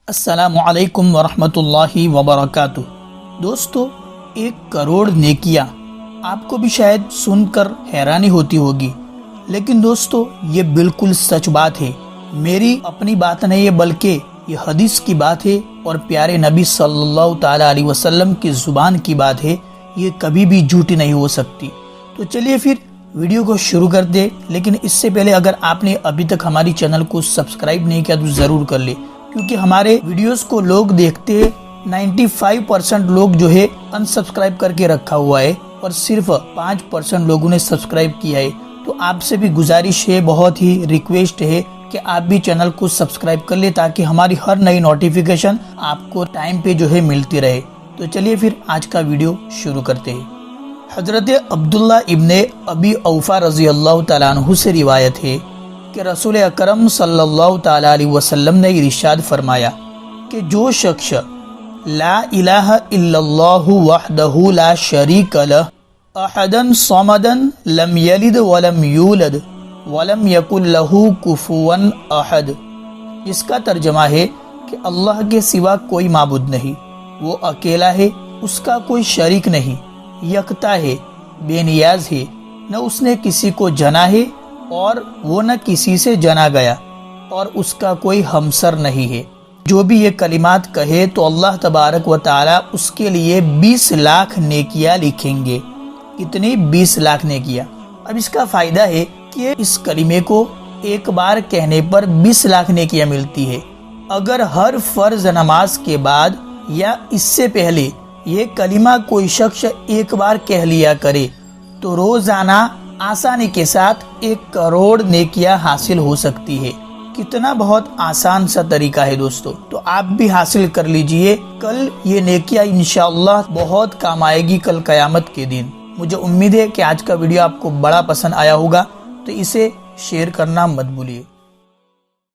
السلام علیکم ورحمۃ اللہ وبرکاتہ۔ دوستو، 1 کروڑ نیکیاں آپ کو بھی شاید سن کر حیرانی ہوتی ہوگی، لیکن دوستو یہ بالکل سچ بات ہے۔ میری اپنی بات نہیں ہے بلکہ یہ حدیث کی بات ہے اور پیارے نبی صلی اللہ تعالی علیہ وسلم کی زبان کی بات ہے، یہ کبھی بھی جھوٹی نہیں ہو سکتی۔ تو چلیے پھر ویڈیو کو شروع کر دے، لیکن اس سے پہلے اگر آپ نے ابھی تک ہماری چینل کو سبسکرائب نہیں کیا تو ضرور کر لے، کیونکہ ہمارے ویڈیوز کو لوگ دیکھتے 95% لوگ جو ہے انسبسکرائب کر کے رکھا ہوا ہے اور صرف 5% لوگوں نے سبسکرائب کیا ہے۔ تو آپ سے بھی گزارش ہے، بہت ہی ریکویسٹ ہے کہ آپ بھی چینل کو سبسکرائب کر لیں تاکہ ہماری ہر نئی نوٹیفیکیشن آپ کو ٹائم پہ جو ہے ملتی رہے۔ تو چلیے پھر آج کا ویڈیو شروع کرتے ہیں۔ حضرت عبداللہ ابن ابی اوفا رضی اللہ تعالیٰ عنہ سے روایت ہے کہ رسول اکرم صلی اللہ تعالیٰ علیہ وسلم نے ارشاد فرمایا کہ جو شخص لا الہ الا اللہ وحدہ لا شریک لہ احدا صمدا لم یلد ولم یولد ولم یکن لہ کفوا احد، اس کا ترجمہ ہے کہ اللہ کے سوا کوئی معبود نہیں، وہ اکیلا ہے، اس کا کوئی شریک نہیں، یکتا ہے، بے نیاز ہے، نہ اس نے کسی کو جنا ہے اور وہ نہ کسی سے جنا گیا، اور اس کا کوئی ہمسر نہیں ہے۔ جو بھی یہ کلمات کہے تو اللہ تبارک و تعالی اس کے لیے 20 لاکھ نیکیاں لکھیں گے۔ کتنی؟ 20 لاکھ نیکیاں۔ اب اس کا فائدہ ہے کہ اس کلمے کو ایک بار کہنے پر 20 لاکھ نیکیاں ملتی ہے۔ اگر ہر فرض نماز کے بعد یا اس سے پہلے یہ کلمہ کوئی شخص ایک بار کہہ لیا کرے تو روزانہ آسانی کے ساتھ 1 کروڑ نیکیاں حاصل ہو سکتی ہے۔ کتنا بہت آسان سا طریقہ ہے دوستو، تو آپ بھی حاصل کر لیجئے۔ کل یہ نیکیاں انشاءاللہ بہت کام آئے گی کل قیامت کے دن۔ مجھے امید ہے کہ آج کا ویڈیو آپ کو بڑا پسند آیا ہوگا، تو اسے شیئر کرنا مت بھولیے۔